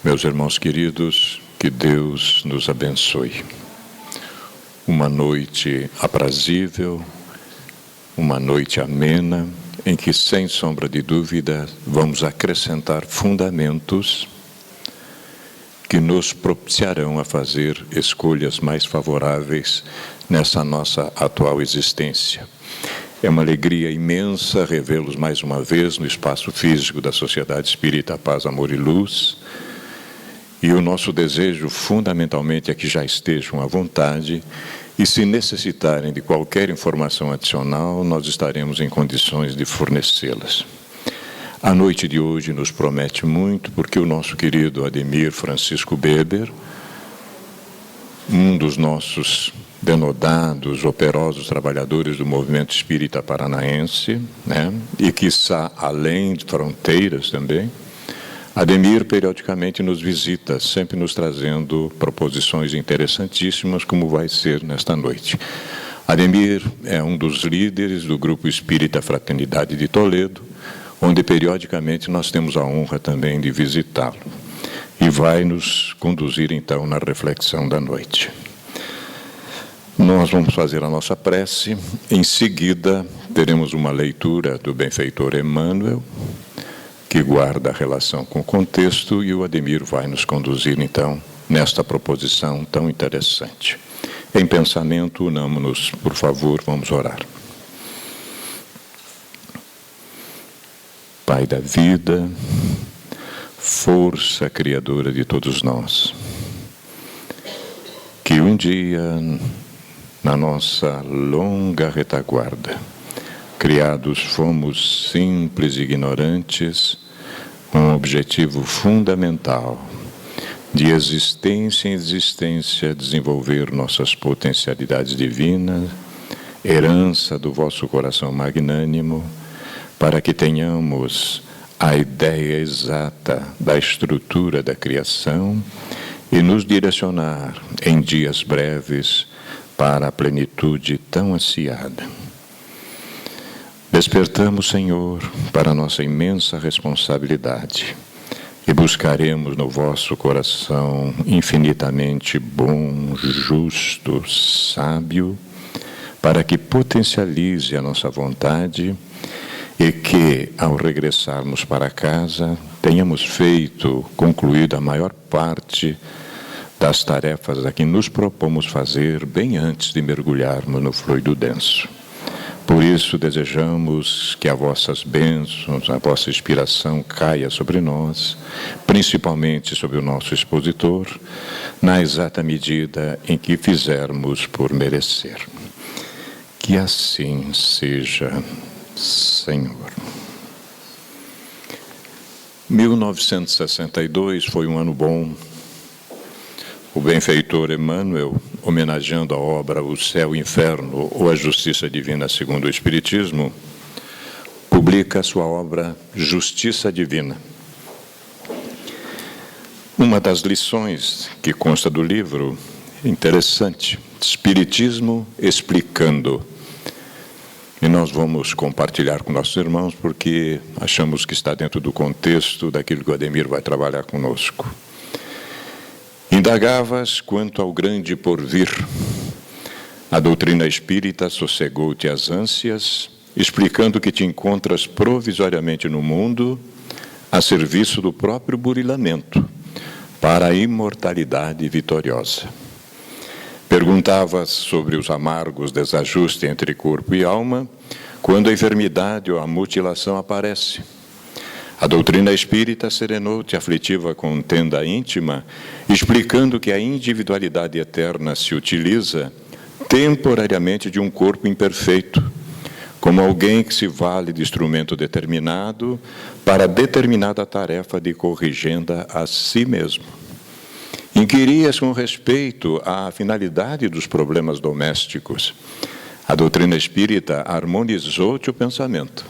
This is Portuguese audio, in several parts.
Meus irmãos queridos, que Deus nos abençoe. Uma noite aprazível, uma noite amena, em que, sem sombra de dúvida, vamos acrescentar fundamentos que nos propiciarão a fazer escolhas mais favoráveis nessa nossa atual existência. É uma alegria imensa revê-los mais uma vez no espaço físico da Sociedade Espírita Paz, Amor e Luz. E o nosso desejo, fundamentalmente, é que já estejam à vontade e, se necessitarem de qualquer informação adicional, nós estaremos em condições de fornecê-las. A noite de hoje nos promete muito, porque o nosso querido Ademir Francisco Weber, um dos nossos denodados, operosos trabalhadores do movimento espírita paranaense, e que está além de fronteiras também, Ademir periodicamente nos visita, sempre nos trazendo proposições interessantíssimas, como vai ser nesta noite. Ademir é um dos líderes do Grupo Espírita Fraternidade de Toledo, onde periodicamente nós temos a honra também de visitá-lo. E vai nos conduzir, então, na reflexão da noite. Nós vamos fazer a nossa prece, em seguida teremos uma leitura do benfeitor Emmanuel, que guarda a relação com o contexto, e o Ademir vai nos conduzir, então, nesta proposição tão interessante. Em pensamento, unamos-nos, por favor, vamos orar. Pai da vida, força criadora de todos nós, que um dia, na nossa longa retaguarda, criados fomos simples e ignorantes, com um objetivo fundamental de existência em existência, desenvolver nossas potencialidades divinas, herança do vosso coração magnânimo, para que tenhamos a ideia exata da estrutura da criação e nos direcionar em dias breves para a plenitude tão ansiada. Despertamos, Senhor, para a nossa imensa responsabilidade e buscaremos no vosso coração infinitamente bom, justo, sábio, para que potencialize a nossa vontade e que, ao regressarmos para casa, tenhamos concluído a maior parte das tarefas a que nos propomos fazer bem antes de mergulharmos no fluido denso. Por isso, desejamos que as vossas bênçãos, a vossa inspiração caia sobre nós, principalmente sobre o nosso expositor, na exata medida em que fizermos por merecer. Que assim seja, Senhor. 1962 foi um ano bom. O benfeitor Emmanuel, homenageando a obra O Céu e o Inferno ou a Justiça Divina segundo o Espiritismo, publica a sua obra Justiça Divina. Uma das lições que consta do livro, interessante, Espiritismo explicando. E nós vamos compartilhar com nossos irmãos, porque achamos que está dentro do contexto daquilo que o Ademir vai trabalhar conosco. Indagavas quanto ao grande porvir. A doutrina espírita sossegou-te as ânsias, explicando que te encontras provisoriamente no mundo, a serviço do próprio burilamento, para a imortalidade vitoriosa. Perguntavas sobre os amargos desajustes entre corpo e alma, quando a enfermidade ou a mutilação aparece. A doutrina espírita serenou-te aflitiva contenda íntima, explicando que a individualidade eterna se utiliza temporariamente de um corpo imperfeito, como alguém que se vale de instrumento determinado para determinada tarefa de corrigenda a si mesmo. Inquirias com respeito à finalidade dos problemas domésticos. A doutrina espírita harmonizou-te o pensamento,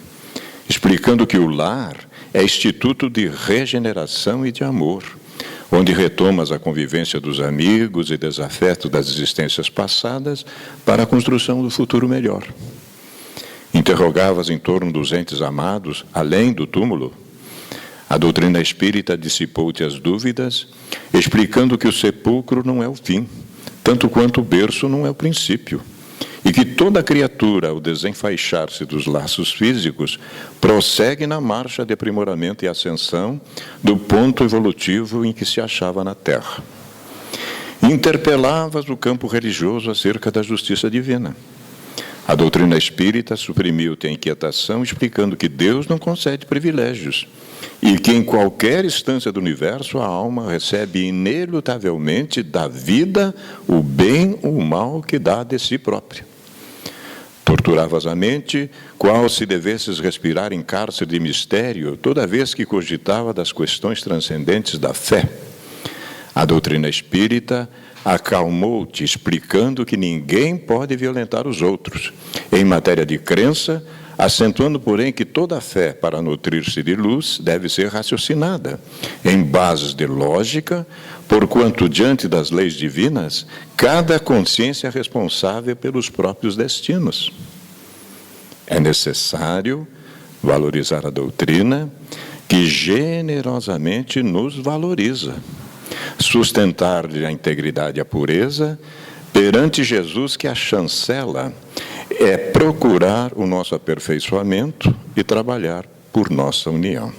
explicando que o lar é instituto de regeneração e de amor, onde retomas a convivência dos amigos e desafetos das existências passadas para a construção do futuro melhor. Interrogavas em torno dos entes amados, além do túmulo. A doutrina espírita dissipou-te as dúvidas, explicando que o sepulcro não é o fim, tanto quanto o berço não é o princípio, e que toda criatura, ao desenfaixar-se dos laços físicos, prossegue na marcha de aprimoramento e ascensão do ponto evolutivo em que se achava na Terra. Interpelavas o campo religioso acerca da justiça divina. A doutrina espírita suprimiu-te a inquietação, explicando que Deus não concede privilégios e que em qualquer instância do universo a alma recebe inelutavelmente da vida o bem ou o mal que dá de si própria. Torturavas a mente, qual se devesses respirar em cárcere de mistério, toda vez que cogitava das questões transcendentes da fé. A doutrina espírita acalmou-te, explicando que ninguém pode violentar os outros, em matéria de crença, acentuando, porém, que toda fé, para nutrir-se de luz, deve ser raciocinada, em bases de lógica, porquanto, diante das leis divinas, cada consciência é responsável pelos próprios destinos. É necessário valorizar a doutrina, que generosamente nos valoriza, sustentar-lhe a integridade e a pureza, perante Jesus, que a chancela é procurar o nosso aperfeiçoamento e trabalhar por nossa união.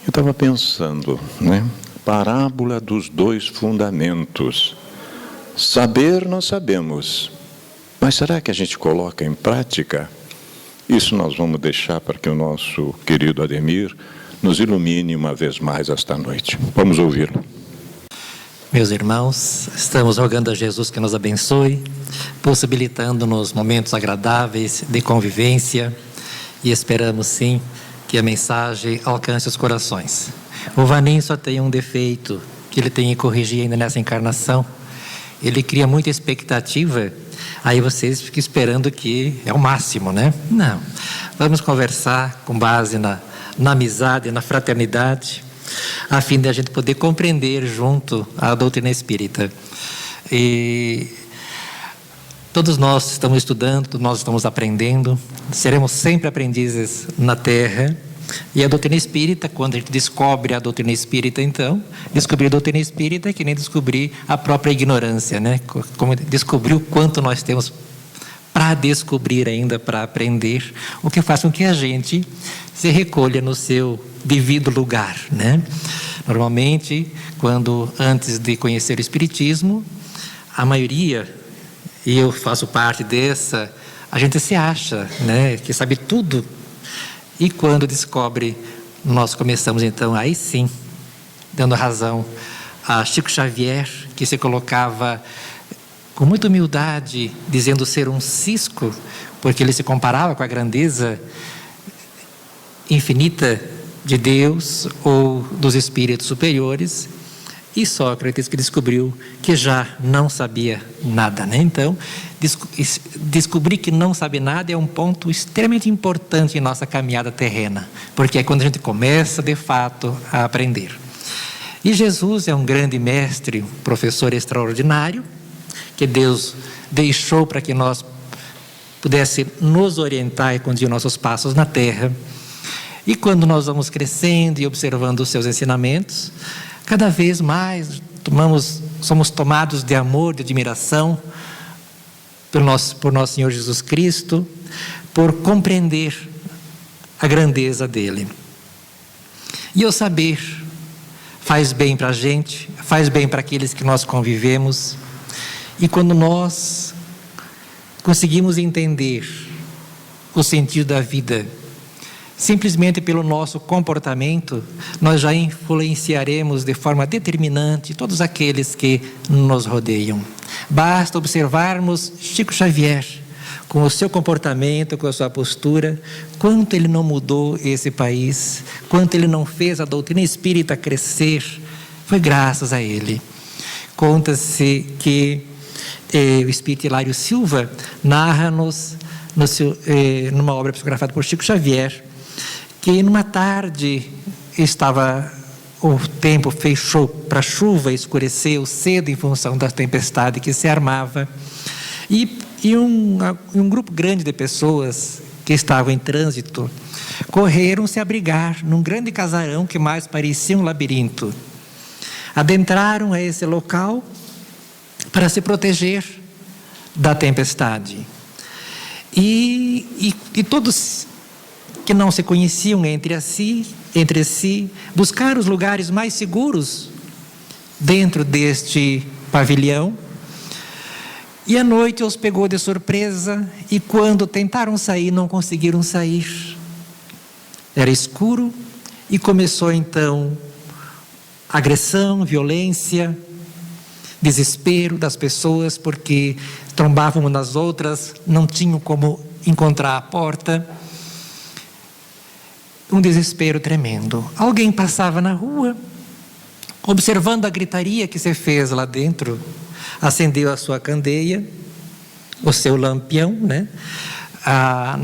Eu estava pensando, parábola dos dois fundamentos. Saber nós sabemos, mas será que a gente coloca em prática? Isso nós vamos deixar para que o nosso querido Ademir nos ilumine uma vez mais esta noite. Vamos ouvi-lo. Meus irmãos, estamos rogando a Jesus que nos abençoe, possibilitando-nos momentos agradáveis de convivência, e esperamos sim que a mensagem alcance os corações. O Vanim só tem um defeito que ele tem que corrigir ainda nessa encarnação. Ele cria muita expectativa, aí vocês ficam esperando que é o máximo, né? Não, vamos conversar com base na amizade, na fraternidade, a fim de a gente poder compreender junto a doutrina espírita. E todos nós estamos estudando, nós estamos aprendendo, seremos sempre aprendizes na Terra. E a doutrina espírita, quando a gente descobre a doutrina espírita, então, descobrir a doutrina espírita é que nem descobrir a própria ignorância, né? Como descobrir o quanto nós temos para descobrir ainda, para aprender, o que faz com que a gente se recolha no seu devido lugar, né? Normalmente, antes de conhecer o Espiritismo, a maioria, e eu faço parte dessa, a gente se acha, né, que sabe tudo. E quando descobre, nós começamos então, aí sim, dando razão a Chico Xavier, que se colocava com muita humildade, dizendo ser um cisco, porque ele se comparava com a grandeza infinita de Deus ou dos espíritos superiores, e Sócrates, que descobriu que já não sabia nada, né? Então, descobrir que não sabe nada é um ponto extremamente importante em nossa caminhada terrena, porque é quando a gente começa, de fato, a aprender. E Jesus é um grande mestre, professor extraordinário, que Deus deixou para que nós pudéssemos nos orientar e conduzir nossos passos na Terra. E quando nós vamos crescendo e observando os seus ensinamentos, cada vez mais somos tomados de amor, de admiração por nosso Senhor Jesus Cristo, por compreender a grandeza dele. E o saber faz bem para a gente, faz bem para aqueles que nós convivemos. E quando nós conseguimos entender o sentido da vida, simplesmente pelo nosso comportamento, nós já influenciaremos de forma determinante todos aqueles que nos rodeiam. Basta observarmos Chico Xavier, com o seu comportamento, com a sua postura, quanto ele não mudou esse país, quanto ele não fez a doutrina espírita crescer, foi graças a ele. Conta-se que o espírito Hilário Silva narra-nos, numa obra psicografada por Chico Xavier, que numa tarde o tempo fechou para chuva, escureceu cedo em função da tempestade que se armava, e um grupo grande de pessoas que estavam em trânsito correram se abrigar num grande casarão que mais parecia um labirinto. Adentraram a esse local para se proteger da tempestade. E todos que não se conheciam entre si, buscaram os lugares mais seguros dentro deste pavilhão. E a noite os pegou de surpresa, e quando tentaram sair, não conseguiram sair. Era escuro, e começou então agressão, violência, desespero das pessoas, porque trombavam umas nas outras, não tinham como encontrar a porta. Um desespero tremendo. Alguém passava na rua, observando a gritaria que se fez lá dentro, acendeu a sua candeia, o seu lampião, né?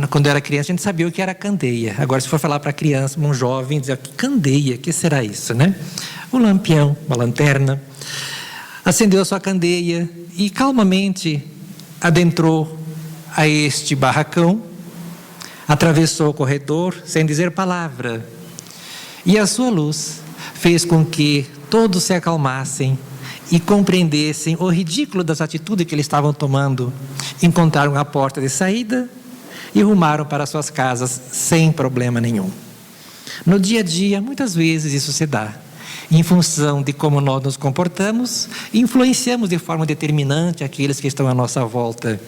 Quando eu era criança, a gente sabia o que era candeia. Agora, se for falar para criança, um jovem, dizer, que candeia, que será isso, né? Um lampião, uma lanterna. Acendeu a sua candeia e calmamente adentrou a este barracão, atravessou o corredor sem dizer palavra. E a sua luz fez com que todos se acalmassem e compreendessem o ridículo das atitudes que eles estavam tomando. Encontraram a porta de saída e rumaram para suas casas sem problema nenhum. No dia a dia, muitas vezes isso se dá. Em função de como nós nos comportamos, influenciamos de forma determinante aqueles que estão à nossa volta.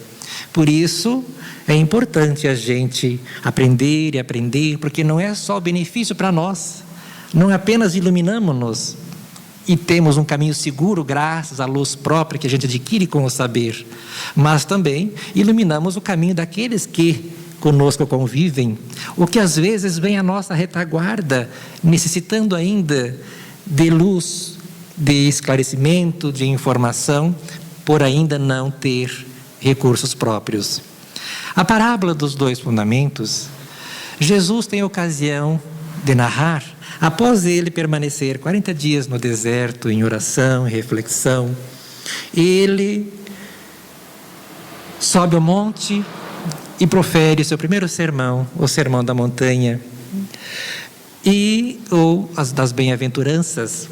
Por isso, é importante a gente aprender e aprender, porque não é só benefício para nós. Não apenas iluminamos-nos e temos um caminho seguro graças à luz própria que a gente adquire com o saber, mas também iluminamos o caminho daqueles que conosco convivem, o que às vezes vem à nossa retaguarda, necessitando ainda de luz, de esclarecimento, de informação, por ainda não ter recursos próprios. A parábola dos 2 fundamentos, Jesus tem ocasião de narrar após ele permanecer 40 dias no deserto, em oração, em reflexão. Ele sobe ao monte e profere seu primeiro sermão, o Sermão da Montanha, ou as das bem-aventuranças,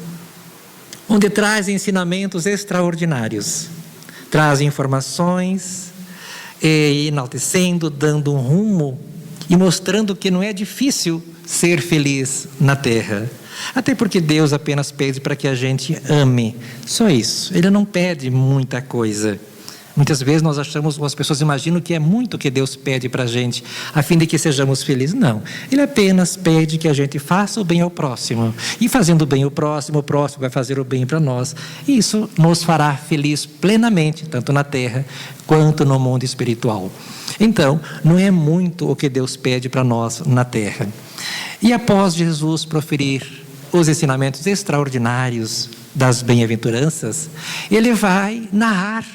onde traz ensinamentos extraordinários, traz informações, enaltecendo, dando um rumo e mostrando que não é difícil ser feliz na terra. Até porque Deus apenas pede para que a gente ame, só isso. Ele não pede muita coisa. Muitas vezes nós achamos, ou as pessoas imaginam que é muito que Deus pede para a gente, a fim de que sejamos felizes. Não, Ele apenas pede que a gente faça o bem ao próximo. E fazendo o bem ao próximo, o próximo vai fazer o bem para nós. E isso nos fará feliz plenamente, tanto na terra quanto no mundo espiritual. Então, não é muito o que Deus pede para nós na terra. E após Jesus proferir os ensinamentos extraordinários das bem-aventuranças, Ele vai narrar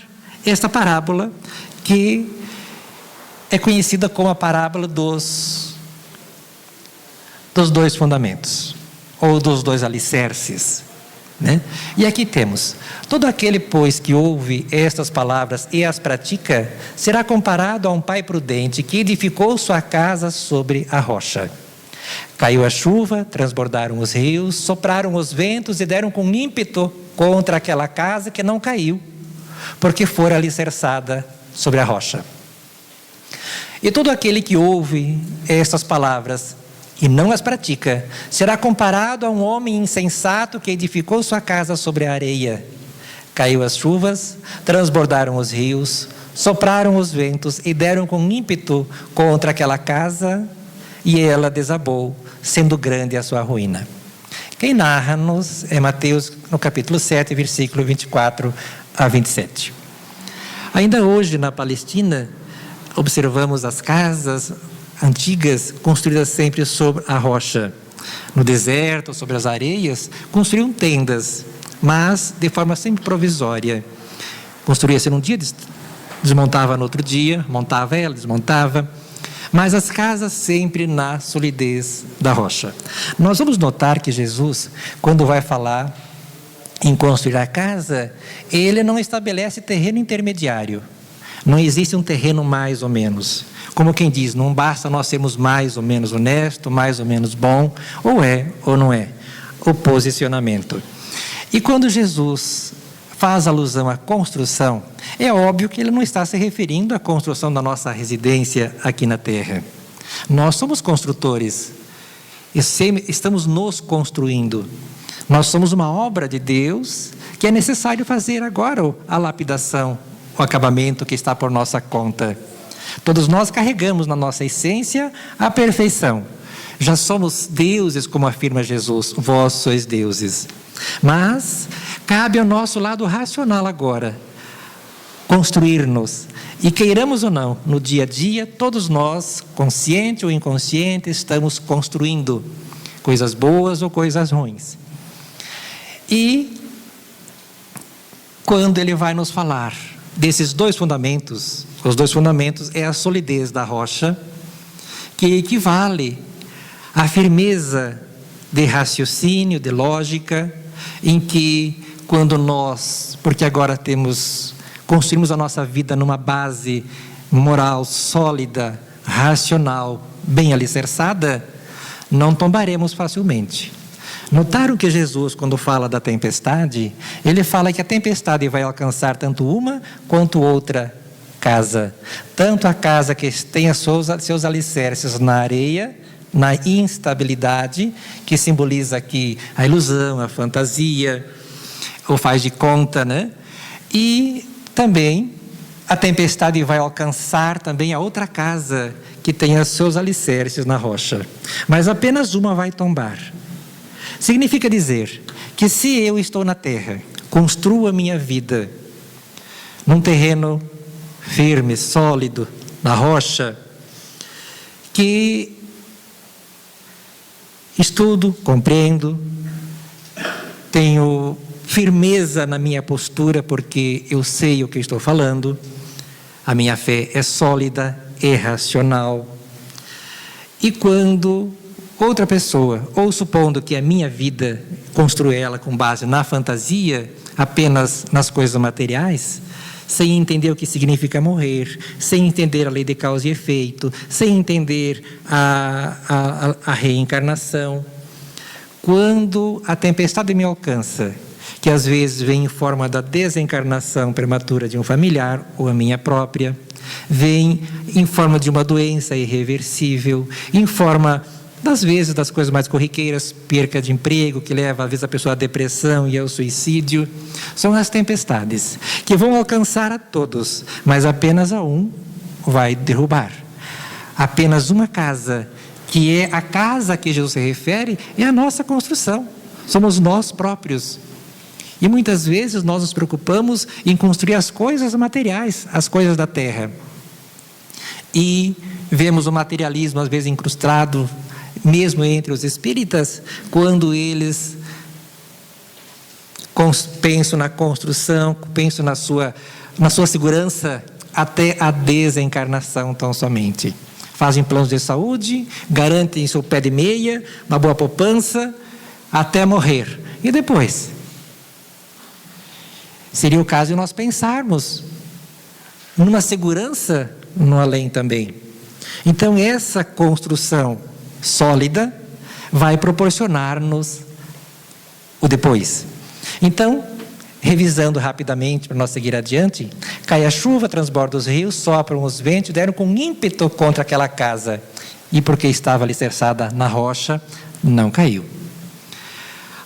esta parábola, que é conhecida como a parábola dos 2 fundamentos, ou dos 2 alicerces, né? E aqui temos: todo aquele, pois, que ouve estas palavras e as pratica, será comparado a um pai prudente que edificou sua casa sobre a rocha. Caiu a chuva, transbordaram os rios, sopraram os ventos e deram com ímpeto contra aquela casa, que não caiu, porque fora alicerçada sobre a rocha. E todo aquele que ouve estas palavras e não as pratica, será comparado a um homem insensato que edificou sua casa sobre a areia. Caiu as chuvas, transbordaram os rios, sopraram os ventos e deram com ímpeto contra aquela casa, e ela desabou, sendo grande a sua ruína. Quem narra-nos é Mateus, no capítulo 7, versículo 24 a 27. Ainda hoje, na Palestina, observamos as casas antigas construídas sempre sobre a rocha. No deserto, sobre as areias, construíam tendas, mas de forma sempre provisória. Construía-se num dia, desmontava no outro dia, montava ela, desmontava, mas as casas sempre na solidez da rocha. Nós vamos notar que Jesus, quando vai falar em construir a casa, ele não estabelece terreno intermediário. Não existe um terreno mais ou menos. Como quem diz, não basta nós sermos mais ou menos honesto, mais ou menos bom, ou é ou não é. O posicionamento. E quando Jesus faz alusão à construção, é óbvio que ele não está se referindo à construção da nossa residência aqui na terra. Nós somos construtores, estamos nos construindo. Nós somos uma obra de Deus que é necessário fazer agora a lapidação, o acabamento que está por nossa conta. Todos nós carregamos na nossa essência a perfeição. Já somos deuses, como afirma Jesus, vós sois deuses. Mas cabe ao nosso lado racional agora construir-nos. E queiramos ou não, no dia a dia, todos nós, consciente ou inconsciente, estamos construindo coisas boas ou coisas ruins. E quando ele vai nos falar desses dois fundamentos, os dois fundamentos é a solidez da rocha, que equivale à firmeza de raciocínio, de lógica, em que quando nós, porque agora construímos a nossa vida numa base moral sólida, racional, bem alicerçada, não tombaremos facilmente. Notaram que Jesus, quando fala da tempestade, ele fala que a tempestade vai alcançar tanto uma quanto outra casa. Tanto a casa que tem seus alicerces na areia, na instabilidade, que simboliza aqui a ilusão, a fantasia, o faz de conta, né? E também a tempestade vai alcançar também a outra casa que tem os seus alicerces na rocha. Mas apenas uma vai tombar. Significa dizer que se eu estou na terra, construo a minha vida num terreno firme, sólido, na rocha, que estudo, compreendo, tenho firmeza na minha postura porque eu sei o que estou falando, a minha fé é sólida, é racional. E quando outra pessoa, ou supondo que a minha vida construo ela com base na fantasia, apenas nas coisas materiais, sem entender o que significa morrer, sem entender a lei de causa e efeito, sem entender a reencarnação. Quando a tempestade me alcança, que às vezes vem em forma da desencarnação prematura de um familiar ou a minha própria, vem em forma de uma doença irreversível, em forma, das vezes, das coisas mais corriqueiras, perca de emprego, que leva, às vezes, a pessoa à depressão e ao suicídio. São as tempestades que vão alcançar a todos, mas apenas a um vai derrubar. Apenas uma casa, que é a casa a que Jesus se refere, é a nossa construção. Somos nós próprios. E muitas vezes nós nos preocupamos em construir as coisas materiais, as coisas da terra. E vemos o materialismo, às vezes, incrustado, mesmo entre os espíritas, quando eles pensam na construção, pensam na sua segurança até a desencarnação tão somente. Fazem planos de saúde, garantem seu pé de meia, uma boa poupança, até morrer. E depois? Seria o caso de nós pensarmos numa segurança no além também. Então, essa construção sólida vai proporcionar-nos o depois. Então, revisando rapidamente para nós seguir adiante, cai a chuva, transborda os rios, sopram os ventos, deram com ímpeto contra aquela casa, e porque estava alicerçada na rocha, não caiu.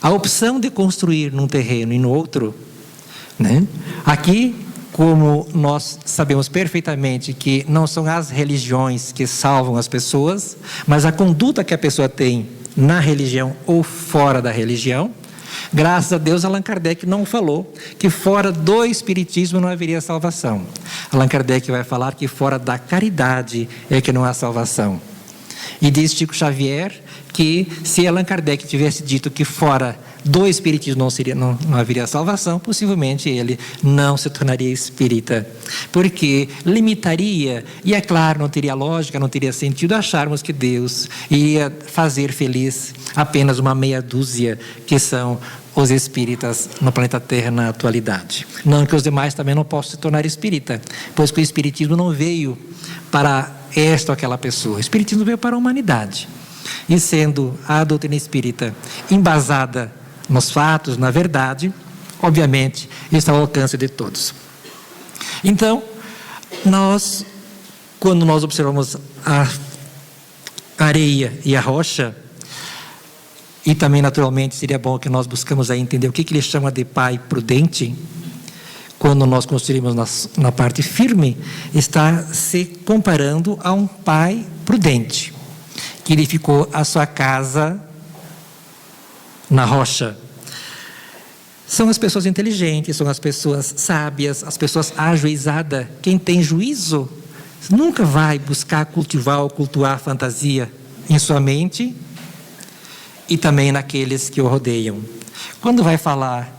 A opção de construir num terreno e no outro, né? Aqui, como nós sabemos perfeitamente que não são as religiões que salvam as pessoas, mas a conduta que a pessoa tem na religião ou fora da religião, graças a Deus Allan Kardec não falou que fora do espiritismo não haveria salvação. Allan Kardec vai falar que fora da caridade é que não há salvação. E diz Chico Xavier que se Allan Kardec tivesse dito que fora do espiritismo não haveria salvação, possivelmente ele não se tornaria espírita, porque limitaria, e é claro, não teria lógica, não teria sentido acharmos que Deus ia fazer feliz apenas uma meia dúzia que são os espíritas no planeta Terra na atualidade. Não que os demais também não possam se tornar espírita, pois que o espiritismo não veio para esta ou aquela pessoa, o espiritismo veio para a humanidade. E sendo a doutrina espírita embasada nos fatos, na verdade, obviamente está ao alcance de todos. Então, quando nós observamos a areia e a rocha, e também naturalmente seria bom que nós buscamos aí entender o que ele chama de pai prudente, quando nós construímos na parte firme, está se comparando a um pai prudente, que edificou a sua casa na rocha. São as pessoas inteligentes, são as pessoas sábias, as pessoas ajuizadas. Quem tem juízo nunca vai buscar cultivar ou cultuar a fantasia em sua mente e também naqueles que o rodeiam. Quando vai falar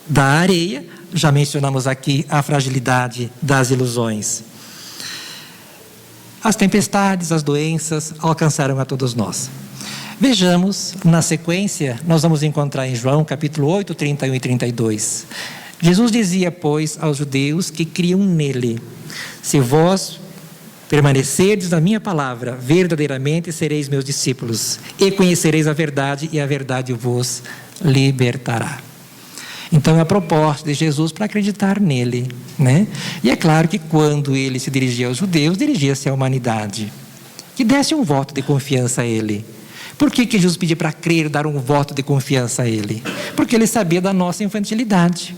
da areia, já mencionamos aqui a fragilidade das ilusões. As tempestades, as doenças alcançaram a todos nós. Vejamos, na sequência, nós vamos encontrar em João capítulo 8, 31 e 32. Jesus dizia, pois, aos judeus que criam nele: se vós permanecerdes na minha palavra, verdadeiramente sereis meus discípulos, e conhecereis a verdade, e a verdade vos libertará. Então, é a proposta de Jesus para acreditar nele, né? E é claro que quando ele se dirigia aos judeus, dirigia-se à humanidade, que desse um voto de confiança a ele. Por que Jesus pedia para crer, dar um voto de confiança a ele? Porque ele sabia da nossa infantilidade.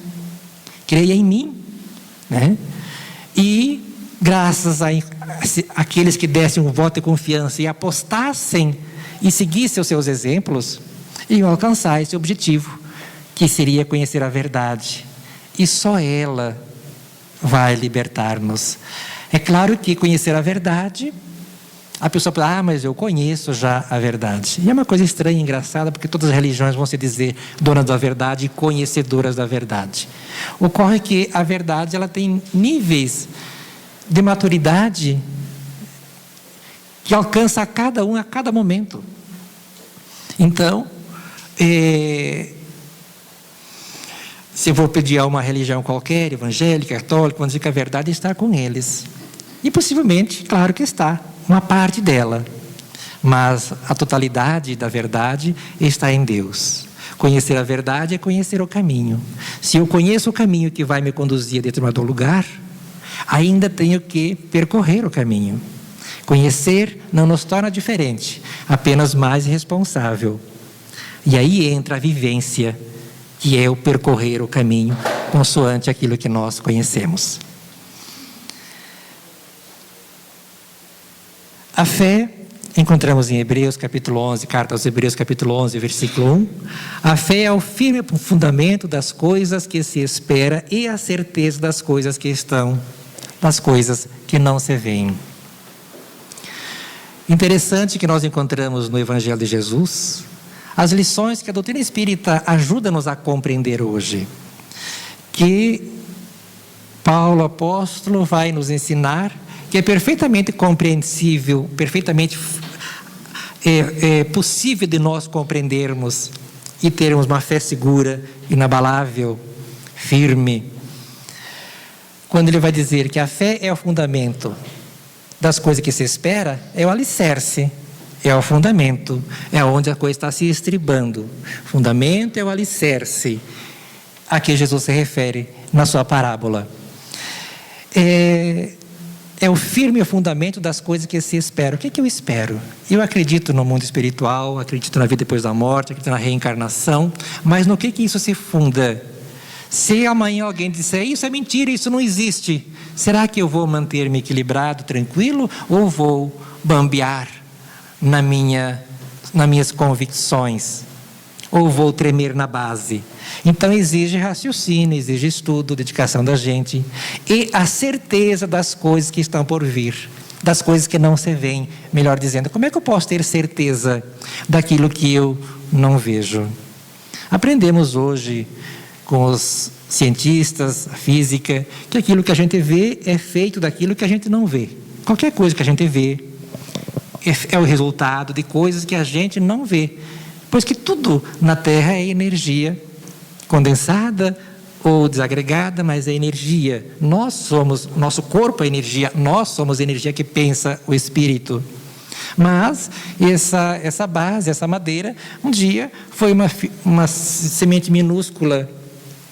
Creia em mim, né? E graças a aqueles que dessem um voto de confiança e apostassem e seguissem os seus exemplos, iam alcançar esse objetivo, que seria conhecer a verdade. E só ela vai libertar-nos. É claro que conhecer a verdade, a pessoa fala, mas eu conheço já a verdade. E é uma coisa estranha e engraçada, porque todas as religiões vão se dizer donas da verdade e conhecedoras da verdade. Ocorre que a verdade, ela tem níveis de maturidade que alcança a cada um a cada momento. Então, se eu vou pedir a uma religião qualquer, evangélica, católica, vão dizer que a verdade está com eles. E possivelmente, claro que está, uma parte dela. Mas a totalidade da verdade está em Deus. Conhecer a verdade é conhecer o caminho. Se eu conheço o caminho que vai me conduzir a determinado lugar, ainda tenho que percorrer o caminho. Conhecer não nos torna diferente, apenas mais responsável. E aí entra a vivência, que é o percorrer o caminho consoante aquilo que nós conhecemos. A fé, encontramos em Hebreus capítulo 11, carta aos Hebreus capítulo 11, versículo 1. A fé é o firme fundamento das coisas que se espera e a certeza das coisas que não se veem. Interessante que nós encontramos no Evangelho de Jesus as lições que a doutrina espírita ajuda-nos a compreender hoje, que Paulo apóstolo vai nos ensinar que é perfeitamente compreensível, perfeitamente possível de nós compreendermos e termos uma fé segura, inabalável, firme. Quando ele vai dizer que a fé é o fundamento das coisas que se espera, é o alicerce. É o fundamento, é onde a coisa está se estribando. O fundamento é o alicerce a que Jesus se refere na sua parábola. É o firme fundamento das coisas que se espera. O que eu espero? Eu acredito no mundo espiritual, acredito na vida depois da morte, acredito na reencarnação, mas no que isso se funda? Se amanhã alguém disser, isso é mentira, isso não existe, será que eu vou manter-me equilibrado, tranquilo, ou vou bambear nas minhas convicções, ou vou tremer na base? Então exige raciocínio, exige estudo, dedicação da gente e a certeza das coisas que estão por vir, das coisas que não se veem. Melhor dizendo, como é que eu posso ter certeza daquilo que eu não vejo? Aprendemos hoje com os cientistas, a física, que aquilo que a gente vê é feito daquilo que a gente não vê. Qualquer coisa que a gente vê é o resultado de coisas que a gente não vê. Pois que tudo na Terra é energia condensada ou desagregada, mas é energia. Nosso corpo é energia, nós somos energia que pensa o espírito. Mas essa base, essa madeira, um dia foi uma semente minúscula,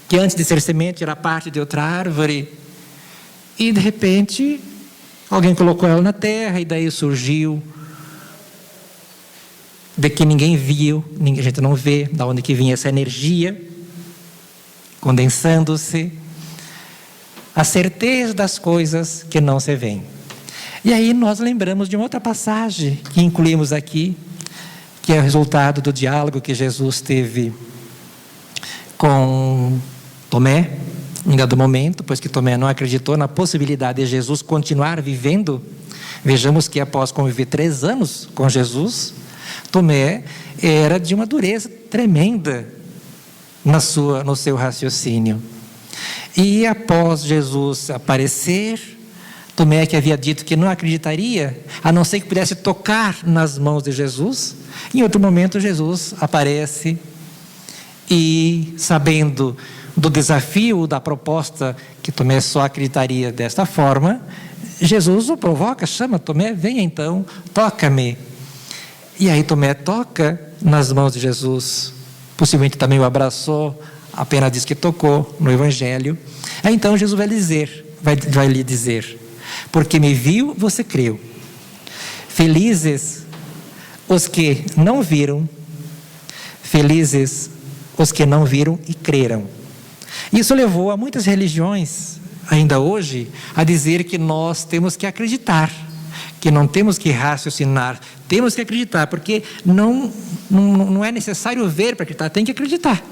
que antes de ser semente era parte de outra árvore, e de repente alguém colocou ela na terra, e daí surgiu, de que ninguém viu, a gente não vê, da onde que vinha essa energia, condensando-se, a certeza das coisas que não se veem. E aí nós lembramos de uma outra passagem que incluímos aqui, que é o resultado do diálogo que Jesus teve com Tomé, em dado momento, pois que Tomé não acreditou na possibilidade de Jesus continuar vivendo. Vejamos que após conviver 3 anos com Jesus, Tomé era de uma dureza tremenda no seu raciocínio. E após Jesus aparecer, Tomé, que havia dito que não acreditaria, a não ser que pudesse tocar nas mãos de Jesus, em outro momento Jesus aparece e, sabendo do desafio, da proposta, que Tomé só acreditaria desta forma, Jesus o provoca, chama Tomé, venha então, toca-me. E aí Tomé toca nas mãos de Jesus, possivelmente também o abraçou, apenas diz que tocou no Evangelho. Aí então Jesus vai lhe dizer, porque me viu, você creu. Felizes os que não viram, felizes os que não viram e creram. Isso levou a muitas religiões, ainda hoje, a dizer que nós temos que acreditar, que não temos que raciocinar, temos que acreditar, porque não é necessário ver para acreditar, tem que acreditar.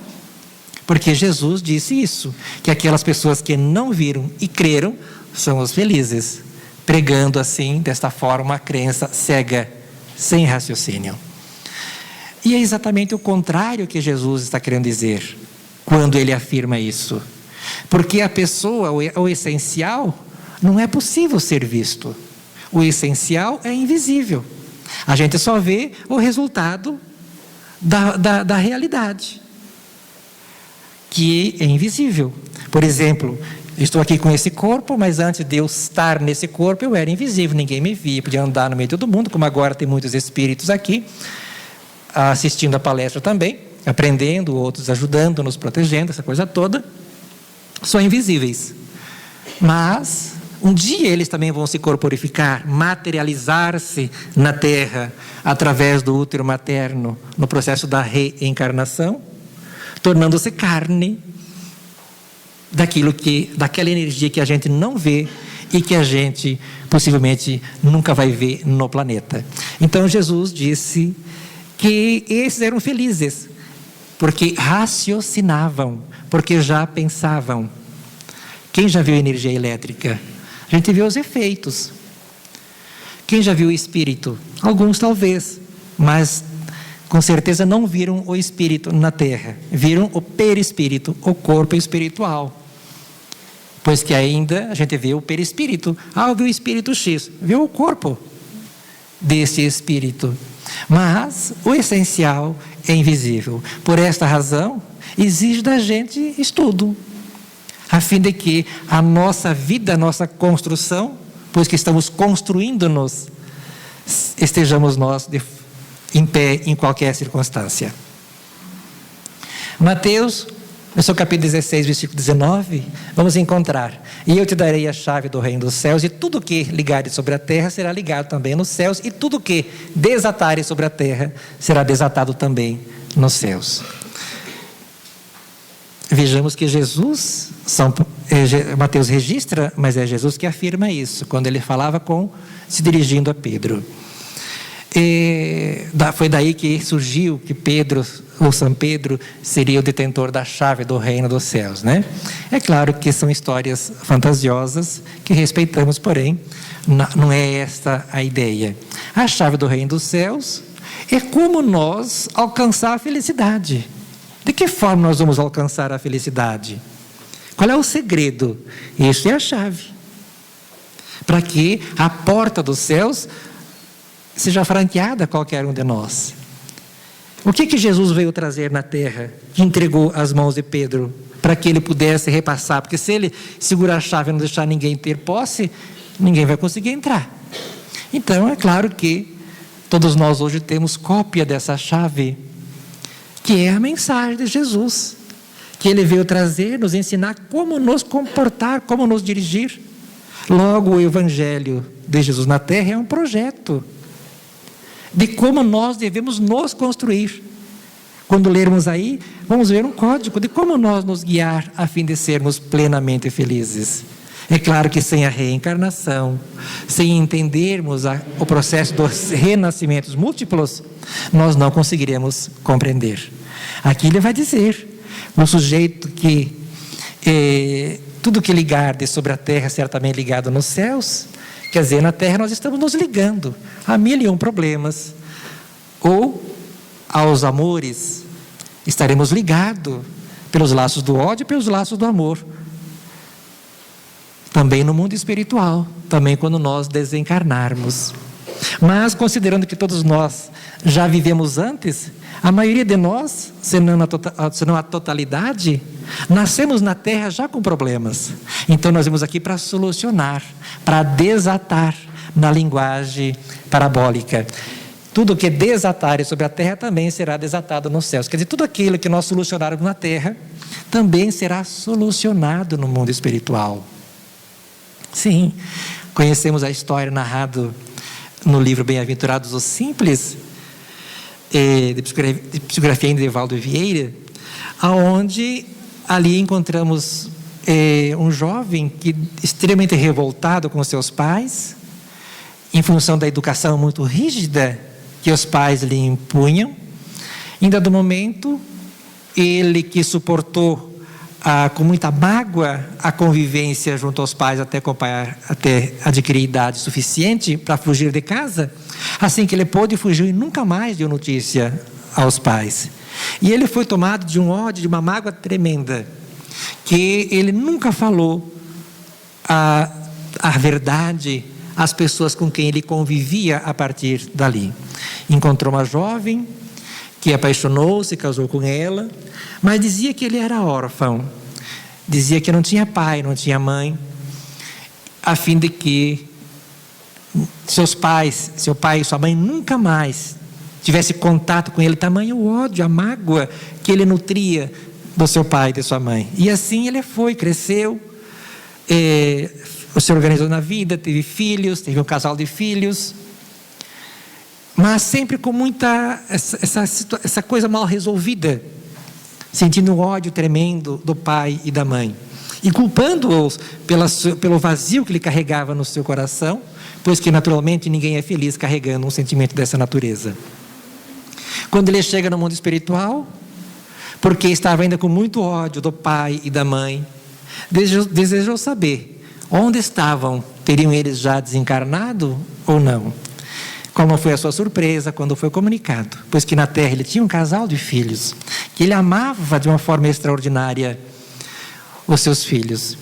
Porque Jesus disse isso, que aquelas pessoas que não viram e creram são os felizes, pregando assim, desta forma, a crença cega, sem raciocínio. E é exatamente o contrário que Jesus está querendo dizer, quando ele afirma isso. Porque a pessoa, o essencial, não é possível ser visto. O essencial é invisível. A gente só vê o resultado da realidade, que é invisível. Por exemplo, estou aqui com esse corpo, mas antes de eu estar nesse corpo, eu era invisível, ninguém me via, podia andar no meio de todo mundo, como agora tem muitos espíritos aqui, assistindo a palestra também, aprendendo, outros ajudando, nos protegendo, essa coisa toda, são invisíveis. Mas um dia eles também vão se corporificar, materializar-se na Terra, através do útero materno, no processo da reencarnação, tornando-se carne daquela energia que a gente não vê e que a gente possivelmente nunca vai ver no planeta. Então Jesus disse que esses eram felizes, porque raciocinavam, porque já pensavam. Quem já viu energia elétrica? A gente vê os efeitos. Quem já viu o espírito? Alguns talvez, mas com certeza não viram o espírito na Terra. Viram o perispírito, o corpo espiritual. Pois que ainda a gente vê o perispírito. Viu o espírito X, viu o corpo desse espírito. Mas o essencial é invisível. Por esta razão, exige da gente estudo, a fim de que a nossa vida, a nossa construção, pois que estamos construindo-nos, estejamos nós em pé em qualquer circunstância. Mateus, no seu capítulo 16, versículo 19, vamos encontrar: e eu te darei a chave do reino dos céus, e tudo que ligares sobre a terra será ligado também nos céus, e tudo que desatares sobre a terra será desatado também nos céus. Vejamos que Mateus registra, mas é Jesus que afirma isso, quando ele falava se dirigindo a Pedro. Foi daí que surgiu que Pedro, ou São Pedro, seria o detentor da chave do reino dos céus, né? É claro que são histórias fantasiosas que respeitamos, porém, não é esta a ideia. A chave do reino dos céus é como nós alcançar a felicidade. De que forma nós vamos alcançar a felicidade? Qual é o segredo? Isso é a chave. Para que a porta dos céus seja franqueada a qualquer um de nós. O que Jesus veio trazer na terra, que entregou às mãos de Pedro, para que ele pudesse repassar? Porque se ele segurar a chave e não deixar ninguém ter posse, ninguém vai conseguir entrar. Então, é claro que todos nós hoje temos cópia dessa chave, que é a mensagem de Jesus, que ele veio trazer, nos ensinar como nos comportar, como nos dirigir. Logo, o Evangelho de Jesus na terra é um projeto de como nós devemos nos construir. Quando lermos aí, vamos ver um código de como nós nos guiar a fim de sermos plenamente felizes. É claro que sem a reencarnação, sem entendermos o processo dos renascimentos múltiplos, nós não conseguiremos compreender. Aqui ele vai dizer, o sujeito que tudo que ligar de sobre a terra será também ligado nos céus. Quer dizer, na terra nós estamos nos ligando a 1001 problemas, ou aos amores, estaremos ligados pelos laços do ódio e pelos laços do amor. Também no mundo espiritual, também quando nós desencarnarmos. Mas considerando que todos nós já vivemos antes, a maioria de nós, se não a totalidade, nascemos na terra já com problemas. Então nós vimos aqui para solucionar, para desatar na linguagem parabólica. Tudo que desatar sobre a terra também será desatado nos céus. Quer dizer, tudo aquilo que nós solucionarmos na terra também será solucionado no mundo espiritual. Sim, conhecemos a história narrada no livro Bem-aventurados os Simples, de psicografia de Evaldo Vieira, aonde ali encontramos um jovem que extremamente revoltado com seus pais, em função da educação muito rígida que os pais lhe impunham. Em dado momento, ele que suportou com muita mágoa a convivência junto aos pais até adquirir idade suficiente para fugir de casa, assim que ele pôde, fugiu e nunca mais deu notícia aos pais. E ele foi tomado de um ódio, de uma mágoa tremenda, que ele nunca falou a verdade às pessoas com quem ele convivia a partir dali. Encontrou uma jovem que apaixonou-se, casou com ela, mas dizia que ele era órfão, dizia que não tinha pai, não tinha mãe, a fim de que seu pai e sua mãe nunca mais tivesse contato com ele, tamanho o ódio, a mágoa que ele nutria do seu pai e de sua mãe. E assim ele cresceu, se organizou na vida, teve filhos, teve um casal de filhos, mas sempre com muita essa coisa mal resolvida, sentindo um ódio tremendo do pai e da mãe, e culpando-os pelo vazio que ele carregava no seu coração, pois que naturalmente ninguém é feliz carregando um sentimento dessa natureza. Quando ele chega no mundo espiritual, porque estava ainda com muito ódio do pai e da mãe, desejou saber onde estavam, teriam eles já desencarnado ou não. Qual não foi a sua surpresa quando foi comunicado? Pois que na terra ele tinha um casal de filhos, que ele amava de uma forma extraordinária os seus filhos.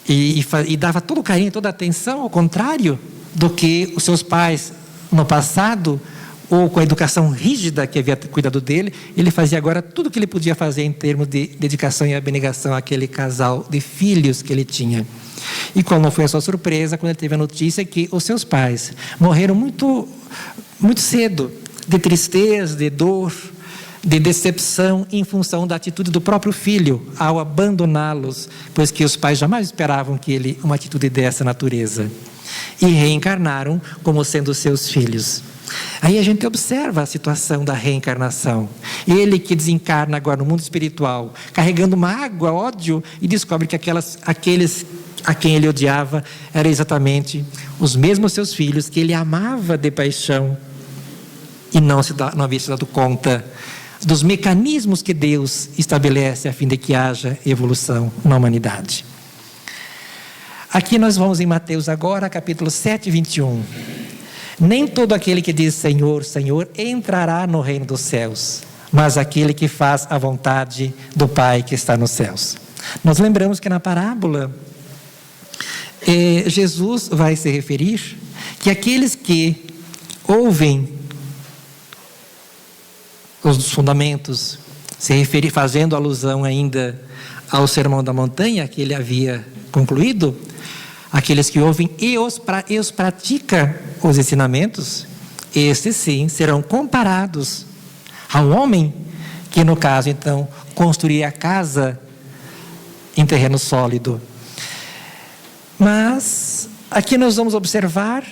E dava todo o carinho, toda a atenção, ao contrário do que os seus pais no passado, ou com a educação rígida que havia cuidado dele, ele fazia agora tudo o que ele podia fazer em termos de dedicação e abnegação àquele casal de filhos que ele tinha. E qual não foi a sua surpresa quando ele teve a notícia que os seus pais morreram muito, muito cedo, de tristeza, de dor, de decepção, em função da atitude do próprio filho ao abandoná-los, pois que os pais jamais esperavam que ele uma atitude dessa natureza, e reencarnaram como sendo seus filhos. Aí a gente observa a situação da reencarnação. Ele que desencarna agora no mundo espiritual, carregando mágoa, ódio, e descobre que aqueles a quem ele odiava eram exatamente os mesmos seus filhos que ele amava de paixão, e não havia se dado conta dos mecanismos que Deus estabelece a fim de que haja evolução na humanidade. Aqui nós vamos em Mateus agora, capítulo 7, 21. Nem todo aquele que diz Senhor, Senhor, entrará no reino dos céus, mas aquele que faz a vontade do Pai que está nos céus. Nós lembramos que na parábola, Jesus vai se referir que aqueles que ouvem os fundamentos, fazendo alusão ainda ao Sermão da Montanha, que ele havia concluído, aqueles que ouvem e os praticam os ensinamentos, estes sim serão comparados ao homem que, no caso, então, construía a casa em terreno sólido. Mas aqui nós vamos observar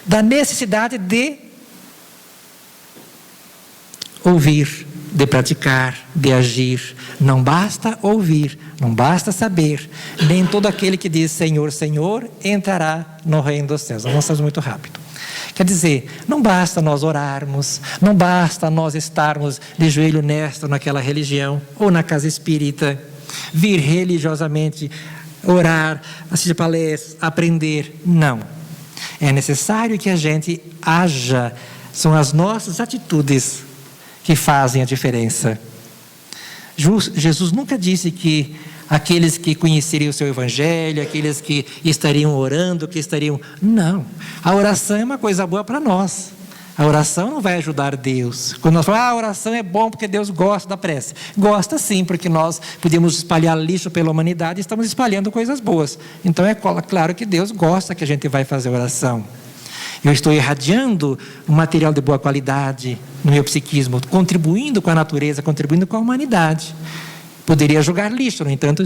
da necessidade de ouvir, de praticar, de agir. Não basta ouvir, não basta saber. Nem todo aquele que diz Senhor, Senhor, entrará no reino dos céus. Vamos fazer muito rápido. Quer dizer, não basta nós orarmos, não basta nós estarmos de joelho honesto naquela religião ou na casa espírita, vir religiosamente, orar, assistir palestras, aprender. Não. É necessário que a gente haja. São as nossas atitudes que fazem a diferença. Jesus nunca disse que aqueles que conheceriam o seu evangelho, aqueles que estariam orando, que estariam... Não. A oração é uma coisa boa para nós. A oração não vai ajudar Deus. Quando nós falamos, a oração é bom porque Deus gosta da prece. Gosta sim, porque nós podemos espalhar lixo pela humanidade e estamos espalhando coisas boas. Então é claro que Deus gosta que a gente vai fazer oração. Eu estou irradiando um material de boa qualidade no meu psiquismo, contribuindo com a natureza, contribuindo com a humanidade. Poderia jogar lixo, no entanto,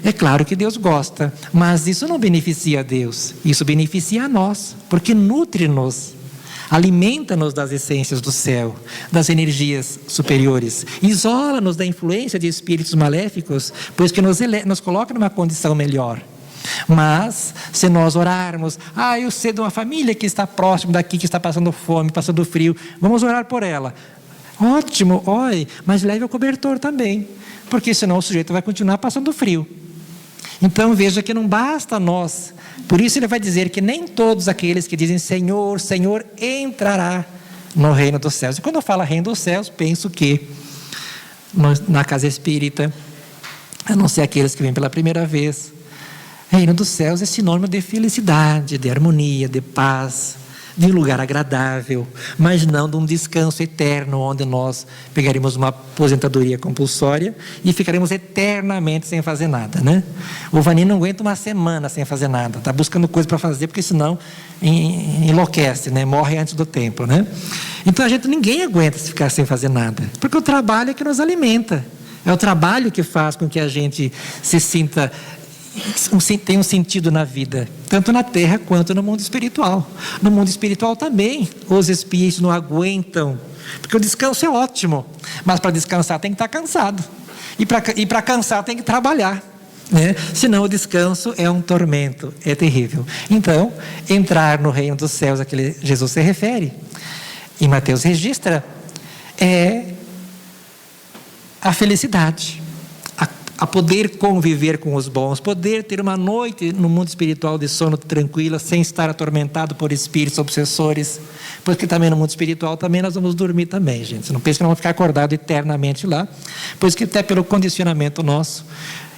é claro que Deus gosta, mas isso não beneficia a Deus, isso beneficia a nós, porque nutre-nos, alimenta-nos das essências do céu, das energias superiores, isola-nos da influência de espíritos maléficos, pois que nos coloca numa condição melhor. Mas, se nós orarmos, eu sei de uma família que está próximo daqui, que está passando fome, passando frio, vamos orar por ela. Ótimo, mas leve o cobertor também, porque senão o sujeito vai continuar passando frio. Então veja que não basta nós, por isso ele vai dizer que nem todos aqueles que dizem Senhor, Senhor, entrará no reino dos céus. E quando eu falo reino dos céus, penso que na casa espírita, a não ser aqueles que vêm pela primeira vez, reino dos céus é sinônimo de felicidade, de harmonia, de paz, de um lugar agradável, mas não de um descanso eterno, onde nós pegaremos uma aposentadoria compulsória e ficaremos eternamente sem fazer nada, né? O Vani não aguenta uma semana sem fazer nada, está buscando coisa para fazer, porque senão enlouquece, né? Morre antes do tempo, né? Então ninguém aguenta ficar sem fazer nada, porque o trabalho é que nos alimenta, é o trabalho que faz com que a gente se sinta... tem um sentido na vida, tanto na terra quanto no mundo espiritual. No mundo espiritual também os espíritos não aguentam, porque o descanso é ótimo, mas para descansar tem que estar cansado, e para cansar tem que trabalhar, né? Senão o descanso é um tormento, é terrível. Então, entrar no reino dos céus, a que Jesus se refere, e Mateus registra, é a felicidade, a poder conviver com os bons, poder ter uma noite no mundo espiritual de sono tranquila, sem estar atormentado por espíritos obsessores, porque também no mundo espiritual também nós vamos dormir também, gente. Você não pensa que nós vamos ficar acordados eternamente lá, pois que até pelo condicionamento nosso,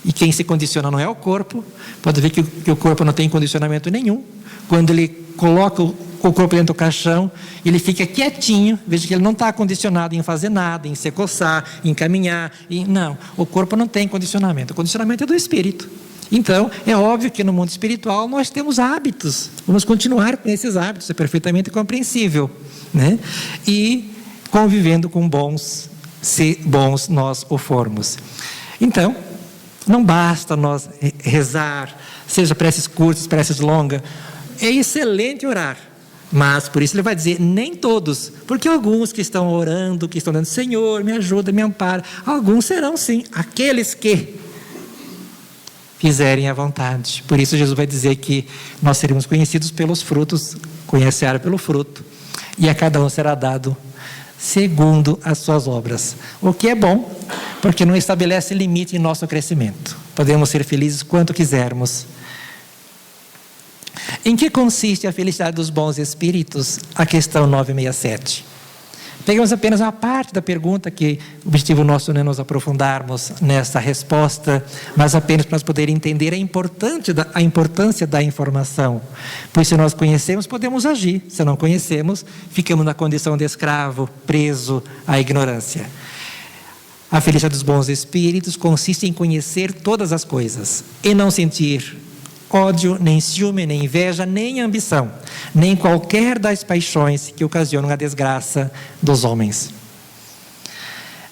e quem se condiciona não é o corpo, pode ver que o corpo não tem condicionamento nenhum. Quando ele coloca o corpo dentro do caixão, ele fica quietinho, veja que ele não está condicionado em fazer nada, em se coçar, em caminhar, não, o corpo não tem condicionamento, o condicionamento é do espírito. Então, é óbvio que no mundo espiritual nós temos hábitos, vamos continuar com esses hábitos, é perfeitamente compreensível, né? E convivendo com bons, se bons nós o formos. Então, não basta nós rezar, seja preces curtas, preces longas, é excelente orar, mas por isso ele vai dizer, nem todos, porque alguns que estão orando, que estão dizendo, Senhor, me ajuda, me ampara, alguns serão sim, aqueles que fizerem a vontade. Por isso Jesus vai dizer que nós seremos conhecidos pelos frutos, conhecer pelo fruto, e a cada um será dado segundo as suas obras, o que é bom, porque não estabelece limite em nosso crescimento, podemos ser felizes quanto quisermos. Em que consiste a felicidade dos bons espíritos? A questão 967. Pegamos apenas uma parte da pergunta, que o objetivo nosso não é nos aprofundarmos nessa resposta, mas apenas para nós poder entender a importância da informação. Pois se nós conhecemos, podemos agir. Se não conhecemos, ficamos na condição de escravo, preso à ignorância. A felicidade dos bons espíritos consiste em conhecer todas as coisas e não sentir ódio, nem ciúme, nem inveja, nem ambição, nem qualquer das paixões que ocasionam a desgraça dos homens.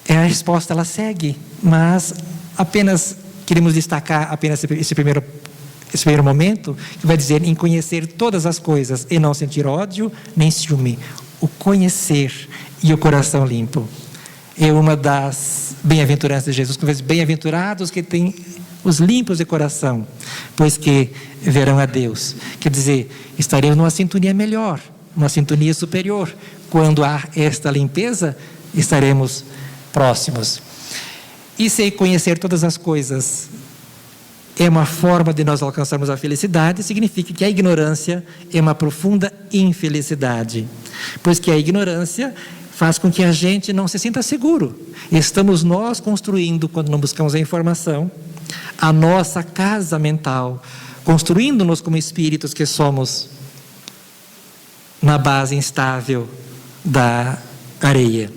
A resposta ela segue, mas apenas queremos destacar apenas esse primeiro momento, que vai dizer em conhecer todas as coisas e não sentir ódio, nem ciúme. O conhecer e o coração limpo é uma das bem-aventuranças de Jesus, que diz: bem-aventurados que têm os limpos de coração, pois que verão a Deus. Quer dizer, estaremos numa sintonia melhor, uma sintonia superior. Quando há esta limpeza, estaremos próximos. E se conhecer todas as coisas é uma forma de nós alcançarmos a felicidade, significa que a ignorância é uma profunda infelicidade, pois que a ignorância faz com que a gente não se sinta seguro. Estamos nós construindo, quando não buscamos a informação, a nossa casa mental, construindo-nos como espíritos que somos na base instável da areia.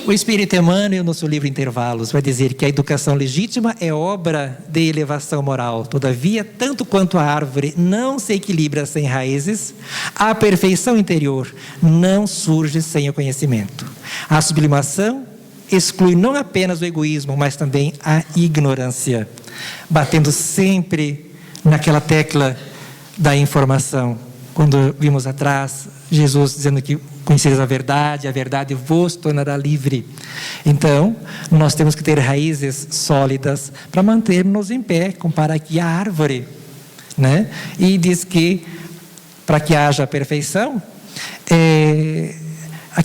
O Espírito Emmanuel, no seu livro Intervalos, vai dizer que a educação legítima é obra de elevação moral. Todavia, tanto quanto a árvore não se equilibra sem raízes, a perfeição interior não surge sem o conhecimento. A sublimação exclui não apenas o egoísmo, mas também a ignorância, batendo sempre naquela tecla da informação. Quando vimos atrás Jesus dizendo que conhecereis a verdade vos tornará livre. Então, nós temos que ter raízes sólidas para mantermos em pé, compara aqui a árvore, né? E diz que para que haja perfeição,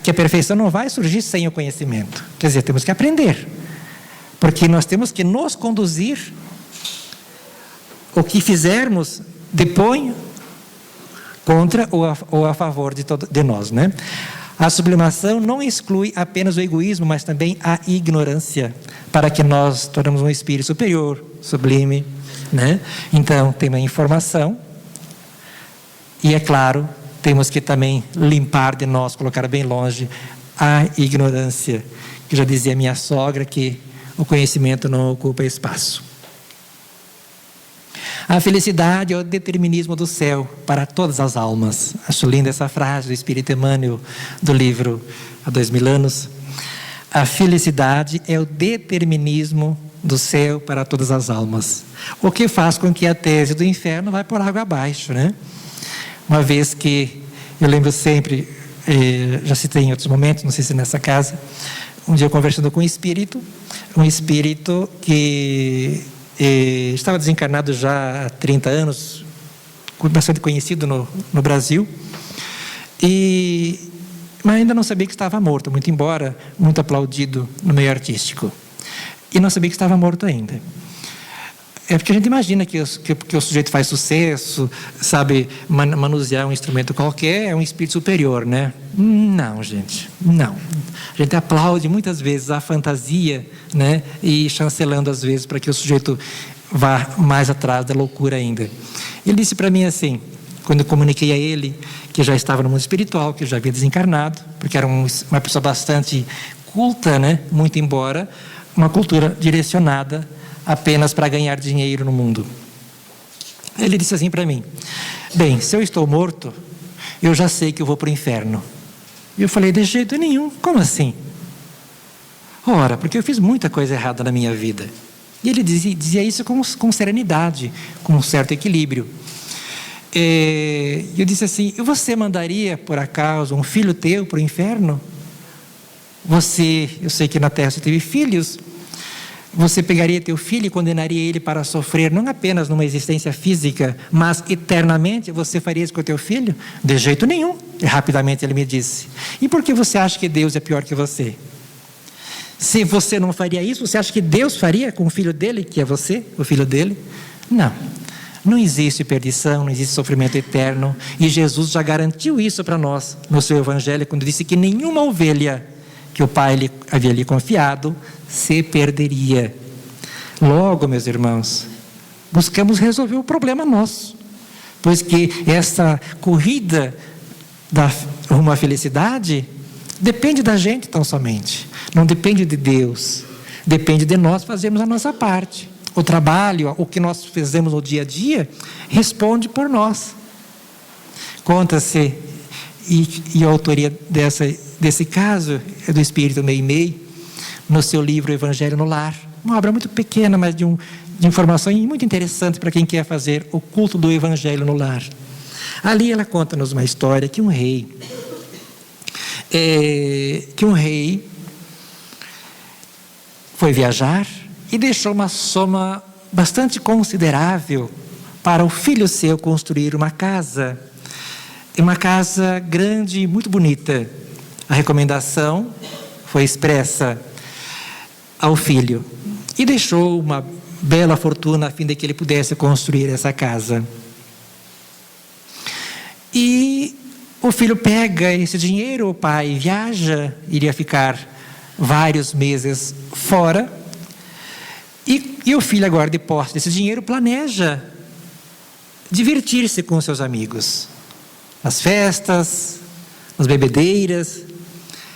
que a perfeição não vai surgir sem o conhecimento. Quer dizer, temos que aprender, porque nós temos que nos conduzir. O que fizermos depõe contra ou a favor de nós, né? A sublimação não exclui apenas o egoísmo, mas também a ignorância, para que nós tornemos um espírito superior, sublime, né? Então, tem uma informação e, é claro, temos que também limpar de nós, colocar bem longe a ignorância, que já dizia minha sogra que o conhecimento não ocupa espaço. A felicidade é o determinismo do céu para todas as almas. Acho linda essa frase do Espírito Emmanuel, do livro Há 2000 anos. A felicidade é o determinismo do céu para todas as almas. O que faz com que a tese do inferno vai por água abaixo, né? Uma vez que, eu lembro sempre, já citei em outros momentos, não sei se nessa casa, um dia eu conversando com um espírito que estava desencarnado já há 30 anos, bastante conhecido no Brasil, mas ainda não sabia que estava morto, muito embora muito aplaudido no meio artístico. E não sabia que estava morto ainda. É porque a gente imagina que o sujeito faz sucesso, sabe manusear um instrumento qualquer, é um espírito superior, né? Não, gente, não. A gente aplaude muitas vezes a fantasia, né? E chancelando às vezes para que o sujeito vá mais atrás da loucura ainda. Ele disse para mim assim, quando eu comuniquei a ele que já estava no mundo espiritual, que já havia desencarnado, porque era uma pessoa bastante culta, né? Muito embora uma cultura direcionada apenas para ganhar dinheiro no mundo. Ele disse assim para mim: bem, se eu estou morto, eu já sei que eu vou para o inferno. E eu falei: de jeito nenhum. Como assim? Ora, porque eu fiz muita coisa errada na minha vida. E ele dizia isso com serenidade, com um certo equilíbrio. E eu disse assim: e você mandaria, por acaso, um filho teu para o inferno? Eu sei que na terra você teve filhos. Você pegaria teu filho e condenaria ele para sofrer, não apenas numa existência física, mas eternamente? Você faria isso com o teu filho? De jeito nenhum. E rapidamente ele me disse: e por que você acha que Deus é pior que você? Se você não faria isso, você acha que Deus faria com o filho dele, que é você, o filho dele? Não. Não existe perdição, não existe sofrimento eterno. E Jesus já garantiu isso para nós no seu Evangelho, quando disse que nenhuma ovelha que o Pai havia lhe confiado se perderia. Logo, meus irmãos, buscamos resolver o problema nosso, pois que essa corrida rumo à felicidade depende da gente tão somente, não depende de Deus, depende de nós fazermos a nossa parte. O trabalho, o que nós fizemos no dia a dia, responde por nós. Conta-se, e a autoria desse caso é do Espírito Meimei, no seu livro Evangelho no Lar. Uma obra muito pequena, mas de informação muito interessante para quem quer fazer o culto do Evangelho no lar. Ali ela conta-nos uma história que um rei foi viajar e deixou uma soma bastante considerável para o filho seu construir uma casa grande e muito bonita. A recomendação foi expressa ao filho e deixou uma bela fortuna a fim de que ele pudesse construir essa casa. E o filho pega esse dinheiro, o pai viaja, iria ficar vários meses fora, e o filho, agora de posse desse dinheiro, planeja divertir-se com seus amigos, nas festas, nas bebedeiras,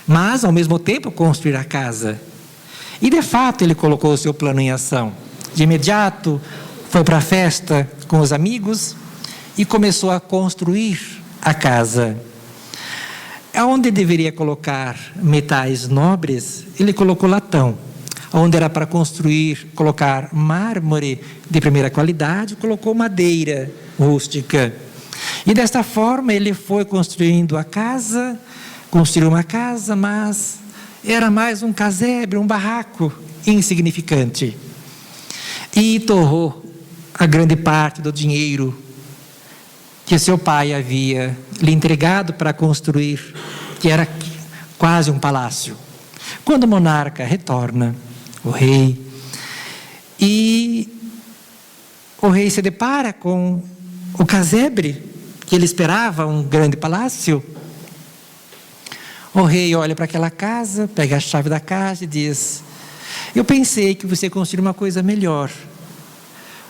mas ao mesmo tempo construir a casa. E de fato ele colocou o seu plano em ação. De imediato foi para a festa com os amigos e começou a construir a casa. Onde deveria colocar metais nobres, ele colocou latão. Onde era para colocar mármore de primeira qualidade, colocou madeira rústica. E desta forma ele foi construiu uma casa, mas era mais um casebre, um barraco insignificante. E torrou a grande parte do dinheiro que seu pai havia lhe entregado para construir, que era quase um palácio. Quando o monarca retorna, o rei se depara com o casebre que ele esperava, um grande palácio. O rei olha para aquela casa, pega a chave da casa e diz: eu pensei que você construiu uma coisa melhor,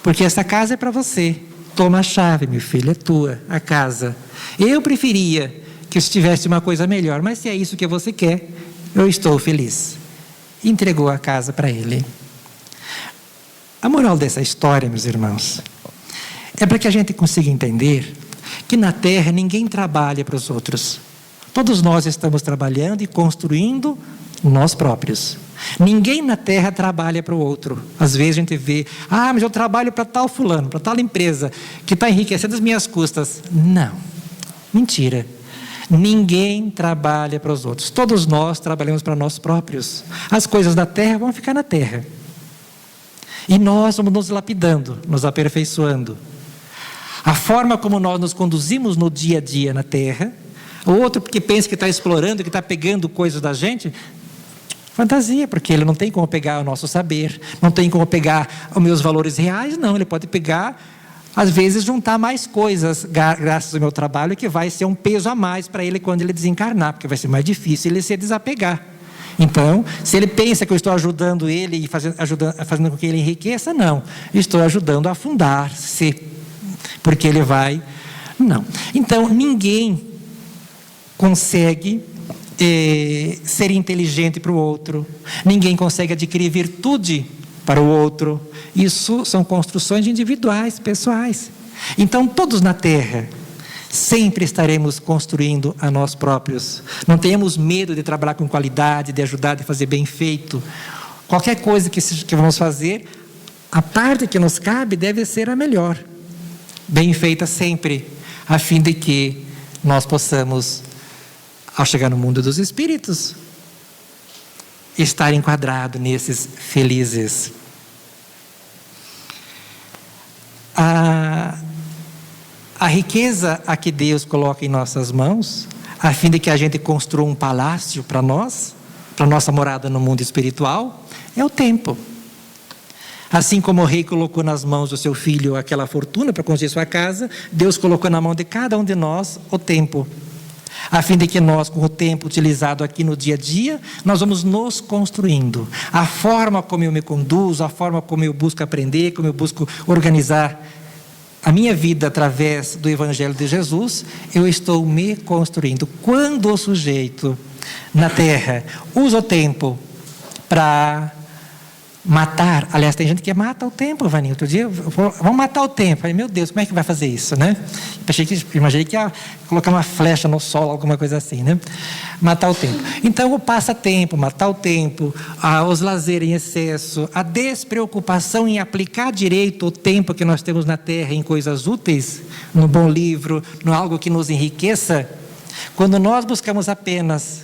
porque essa casa é para você. Toma a chave, meu filho, é tua, a casa. Eu preferia que você tivesse uma coisa melhor, mas se é isso que você quer, eu estou feliz. Entregou a casa para ele. A moral dessa história, meus irmãos, é para que a gente consiga entender que na terra ninguém trabalha para os outros. Todos nós estamos trabalhando e construindo nós próprios. Ninguém na terra trabalha para o outro. Às vezes a gente vê: mas eu trabalho para tal fulano, para tal empresa, que está enriquecendo as minhas custas. Não, mentira. Ninguém trabalha para os outros. Todos nós trabalhamos para nós próprios. As coisas da terra vão ficar na terra. E nós vamos nos lapidando, nos aperfeiçoando. A forma como nós nos conduzimos no dia a dia na terra, o outro que pensa que está explorando, que está pegando coisas da gente, fantasia, porque ele não tem como pegar o nosso saber, não tem como pegar os meus valores reais, não. Ele pode pegar, às vezes, juntar mais coisas, graças ao meu trabalho, que vai ser um peso a mais para ele quando ele desencarnar, porque vai ser mais difícil ele se desapegar. Então, se ele pensa que eu estou ajudando ele e fazendo com que ele enriqueça, não. Estou ajudando a afundar-se, porque ele vai... Não. Então, ninguém consegue ser inteligente para o outro. Ninguém consegue adquirir virtude para o outro. Isso são construções individuais, pessoais. Então, todos na terra sempre estaremos construindo a nós próprios. Não tenhamos medo de trabalhar com qualidade, de ajudar, de fazer bem feito. Qualquer coisa que vamos fazer, a parte que nos cabe deve ser a melhor. Bem feita sempre, a fim de que nós possamos, ao chegar no mundo dos espíritos, estar enquadrado nesses felizes. A riqueza a que Deus coloca em nossas mãos, a fim de que a gente construa um palácio para nós, para nossa morada no mundo espiritual, é o tempo. Assim como o rei colocou nas mãos do seu filho aquela fortuna para construir sua casa, Deus colocou na mão de cada um de nós o tempo, a fim de que nós, com o tempo utilizado aqui no dia a dia, nós vamos nos construindo. A forma como eu me conduzo, a forma como eu busco aprender, como eu busco organizar a minha vida através do Evangelho de Jesus, eu estou me construindo. Quando o sujeito na terra usa o tempo para matar, aliás, tem gente que mata o tempo, Vaninho. Outro dia, vamos matar o tempo. Falei, meu Deus, como é que vai fazer isso, né? Imaginei que ia colocar uma flecha no sol, alguma coisa assim, né? Matar o tempo. Então, o passatempo, matar o tempo, os lazeres em excesso, a despreocupação em aplicar direito o tempo que nós temos na terra em coisas úteis, no bom livro, no algo que nos enriqueça. Quando nós buscamos apenas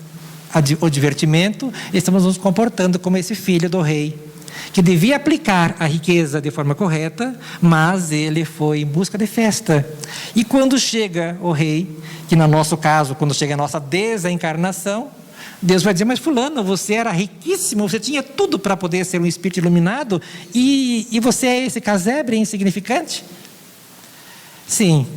o divertimento, estamos nos comportando como esse filho do rei, que devia aplicar a riqueza de forma correta, mas ele foi em busca de festa. E quando chega o rei, que no nosso caso, quando chega a nossa desencarnação, Deus vai dizer, mas fulano, você era riquíssimo, você tinha tudo para poder ser um espírito iluminado, e você é esse casebre insignificante? Sim,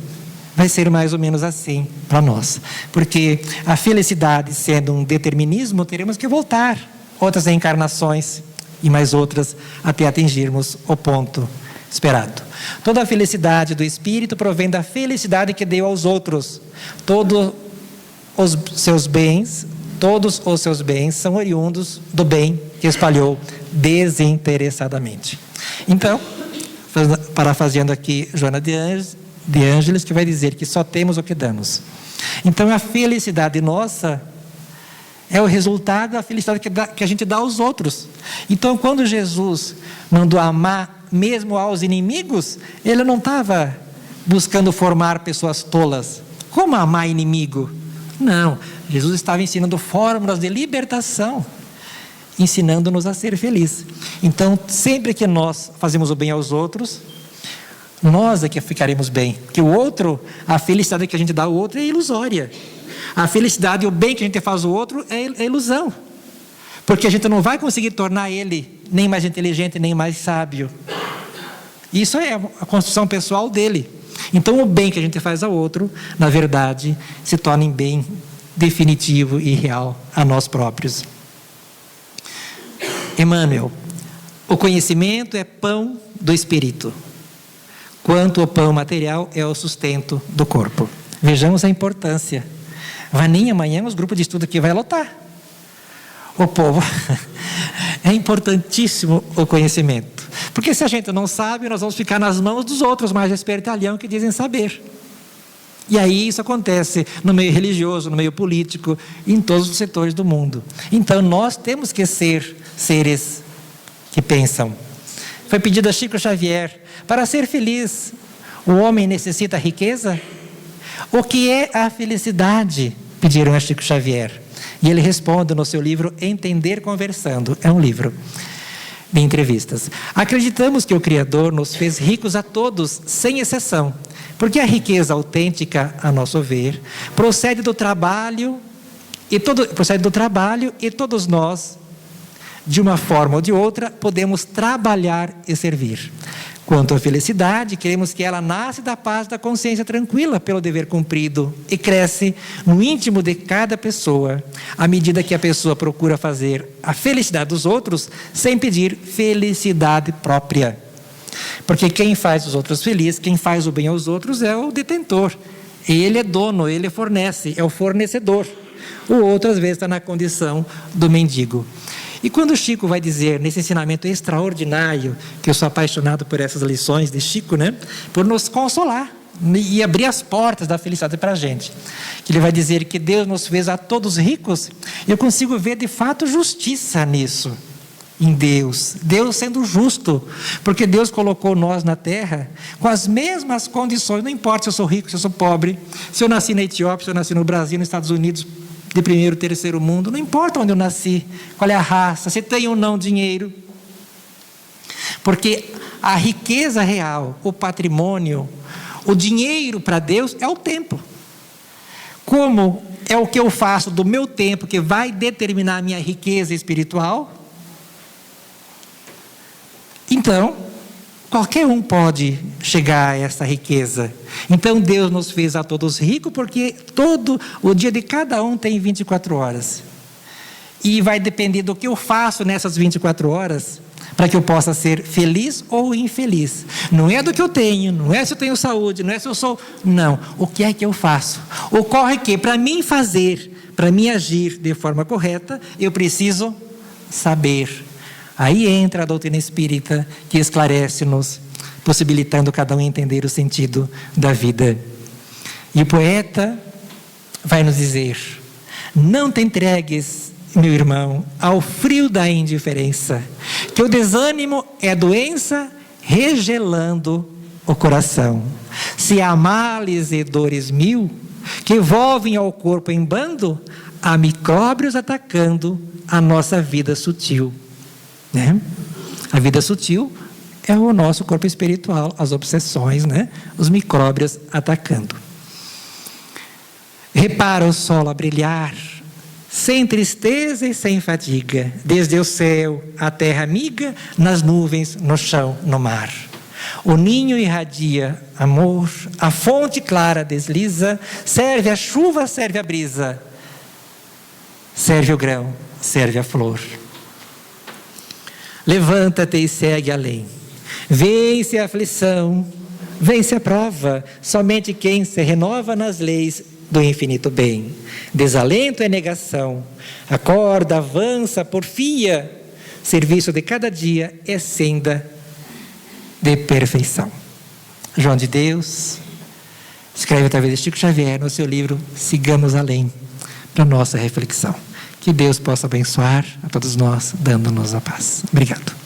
vai ser mais ou menos assim para nós, porque a felicidade sendo um determinismo, teremos que voltar outras reencarnações, e mais outras, até atingirmos o ponto esperado. Toda a felicidade do Espírito provém da felicidade que deu aos outros. Todos os seus bens são oriundos do bem que espalhou desinteressadamente. Então, parafraseando aqui Joana de Ângeles, que vai dizer que só temos o que damos. Então, a felicidade nossa é o resultado da felicidade que a gente dá aos outros. Então, quando Jesus mandou amar mesmo aos inimigos, ele não estava buscando formar pessoas tolas. Como amar inimigo? Não, Jesus estava ensinando fórmulas de libertação, ensinando-nos a ser felizes. Então, sempre que nós fazemos o bem aos outros, nós é que ficaremos bem. Que o outro, a felicidade que a gente dá ao outro é ilusória. A felicidade e o bem que a gente faz ao outro é ilusão. Porque a gente não vai conseguir tornar ele nem mais inteligente, nem mais sábio. Isso é a construção pessoal dele. Então, o bem que a gente faz ao outro, na verdade, se torna em bem definitivo e real a nós próprios. Emmanuel, o conhecimento é pão do espírito, quanto o pão material é o sustento do corpo. Vejamos a importância. Vaninha, amanhã os grupos de estudo aqui vai lotar. O povo, é importantíssimo o conhecimento. Porque se a gente não sabe, nós vamos ficar nas mãos dos outros mais espertalhão que dizem saber. E aí isso acontece no meio religioso, no meio político, em todos os setores do mundo. Então nós temos que ser seres que pensam. Foi pedido a Chico Xavier, para ser feliz, o homem necessita riqueza? O que é a felicidade? Pediram a Chico Xavier. E ele responde no seu livro Entender Conversando. É um livro de entrevistas. Acreditamos que o Criador nos fez ricos a todos, sem exceção. Porque a riqueza autêntica, a nosso ver, procede do trabalho e todos nós, de uma forma ou de outra, podemos trabalhar e servir. Quanto à felicidade, queremos que ela nasce da paz da consciência tranquila pelo dever cumprido e cresce no íntimo de cada pessoa, à medida que a pessoa procura fazer a felicidade dos outros sem pedir felicidade própria. Porque quem faz os outros felizes, quem faz o bem aos outros é o detentor. Ele é dono, ele fornece, é o fornecedor. O outro, às vezes, está na condição do mendigo. E quando o Chico vai dizer, nesse ensinamento extraordinário, que eu sou apaixonado por essas lições de Chico, né? Por nos consolar e abrir as portas da felicidade para a gente. Que ele vai dizer que Deus nos fez a todos ricos. Eu consigo ver, de fato, justiça nisso. Em Deus sendo justo, porque Deus colocou nós na terra com as mesmas condições, não importa se eu sou rico, se eu sou pobre, se eu nasci na Etiópia, se eu nasci no Brasil, nos Estados Unidos, de primeiro, terceiro mundo, não importa onde eu nasci, qual é a raça, se tem ou não dinheiro, porque a riqueza real, o patrimônio, o dinheiro para Deus é o tempo. Como é o que eu faço do meu tempo que vai determinar a minha riqueza espiritual, Então, qualquer um pode chegar a essa riqueza. Então Deus nos fez a todos ricos, porque todo o dia de cada um tem 24 horas. E vai depender do que eu faço nessas 24 horas, para que eu possa ser feliz ou infeliz. Não é do que eu tenho, não é se eu tenho saúde, não é se eu sou... Não, o que é que eu faço? Ocorre que, para mim fazer, para mim agir de forma correta, eu preciso saber. Aí entra a doutrina espírita, que esclarece-nos, possibilitando cada um entender o sentido da vida. E o poeta vai nos dizer: não te entregues, meu irmão, ao frio da indiferença, que o desânimo é doença regelando o coração. Se há males e dores mil, que volvem ao corpo em bando, há micróbios atacando a nossa vida sutil. Né? A vida sutil é o nosso corpo espiritual, as obsessões, né? Os micróbios atacando. Repara o sol a brilhar, sem tristeza e sem fadiga, desde o céu a terra amiga, nas nuvens, no chão, no mar. O ninho irradia amor, a fonte clara desliza, serve a chuva, serve a brisa, serve o grão, serve a flor. Levanta-te e segue além. Vence a aflição, vence a prova. Somente quem se renova nas leis do infinito bem. Desalento é negação. Acorda, avança, porfia. Serviço de cada dia é senda de perfeição. João de Deus escreve através de Chico Xavier no seu livro Sigamos Além, para nossa reflexão. Que Deus possa abençoar a todos nós, dando-nos a paz. Obrigado.